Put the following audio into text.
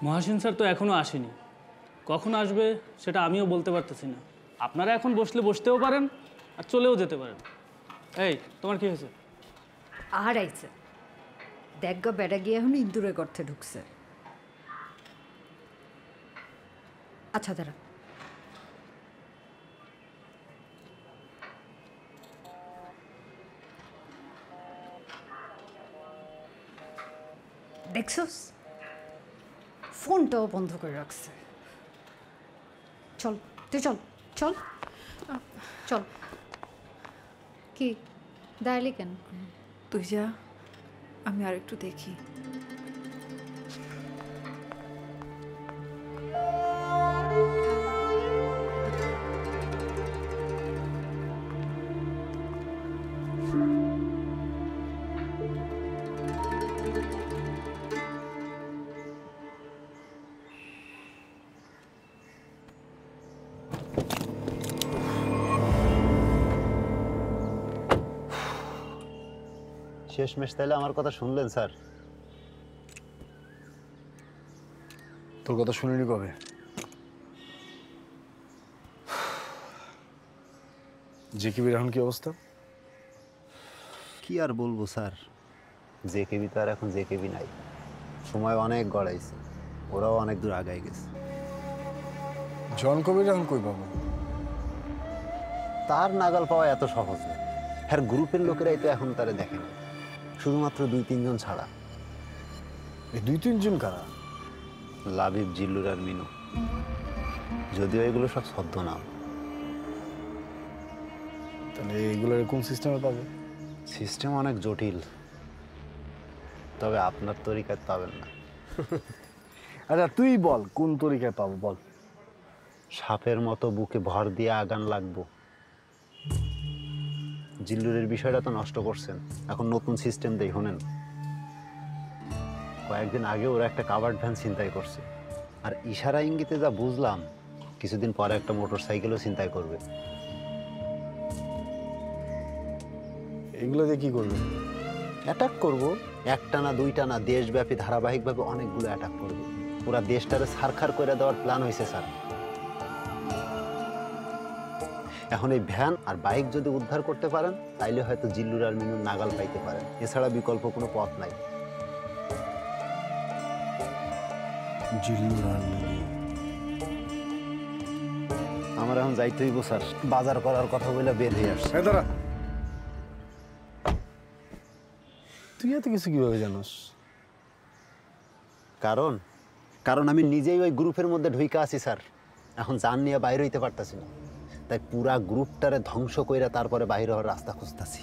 Mohsin sir তো এখনও আসেনি, কখন আসবে সেটা আমিও বলতে পারতেছি না। আপনারা এখন বসলে বসতেও পারেন আর চলেও যেতে পারেন। এই তোমার কি হয়েছে? আর আইছে দেখ বেড়া গিয়ে এখন ইন্দুরে গর্তে ঢুকছে। আচ্ছা দাঁড়া, দেখছস ফোনটাও বন্ধ করে রাখছে। চল তুই চল চল চল। কি দাঁড়ালি কেন? তুই যা, আমি আর একটু দেখি। শেষমেশ তাইলে আমার কথা শুনলেন স্যার? তোর কথা শুনিনি কবে? জেকেবির এখন কি অবস্থা? কি আর বলবো স্যার, জেকেবি তো আর এখন জেকেবি নাই। সময় অনেক গড়াইছে, ওরাও অনেক দূর আগায় গেছে। জন কবির এখন কই পাবো? তার নাগাল পাওয়া এত সহজ না। হ্যাঁ, গ্রুপের লোকেরাই তো এখন তারা দেখে না, শুধুমাত্র 2-3 জন ছাড়া। এই 2-3 জন কারা? লাবিব, জিল্লুর আর মিনু। যদিও এগুলো সব ছদ্ম নাম। তাহলে এগুলোর কোন সিস্টেমে পাবো? সিস্টেম অনেক জটিল, তবে আপনার তরিকায় পাবেন না। আচ্ছা তুই বল কোন তরিকায় পাবো বল। সাপের মতো বুকে ভর দিয়ে আগান লাগবো। জিল্লুরের বিষয়টা তো নষ্ট করছেন, এখন নতুন সিস্টেম দেই শোনেন। কয়েকদিন আগে ওরা একটা কাভার্ড ভ্যান ছিনতাই করছে, আর ইশারা ইঙ্গিতে যা বুঝলাম কিছুদিন পরে একটা মোটর সাইকেলও ছিনতাই করবে। এগুলো দিয়ে কি করবে? অ্যাটাক করবো, একটা না দুইটা না, দেশব্যাপী ধারাবাহিকভাবে অনেকগুলো অ্যাটাক করবে। পুরা দেশটারে ছারখার করে দেওয়ার প্ল্যান হয়েছে স্যার। এখন এই ভ্যান আর বাইক যদি উদ্ধার করতে পারেন তাইলে হয়তো জিল্লুর আর মিনুর নাগাল পাইতে পারেন, এছাড়া বিকল্প কোনো পথ নাই। জিল্লুর আর মিনু। আমার এখন যাইতে হইব স্যার, বাজার করার কথা বলে বের হয়ে আসছে। দাঁড়া, তুই এত কিছু কিভাবে জানোস? কারণ আমি নিজেই ওই গ্রুপের মধ্যে ঢুইকা আছি স্যার। এখন জান নিয়ে বাইরে হইতে পারতাছি না, তাই পুরা গ্রুপটারে ধ্বংস কইরা তারপরে বাইরে হওয়ার রাস্তা খুঁজতাছি।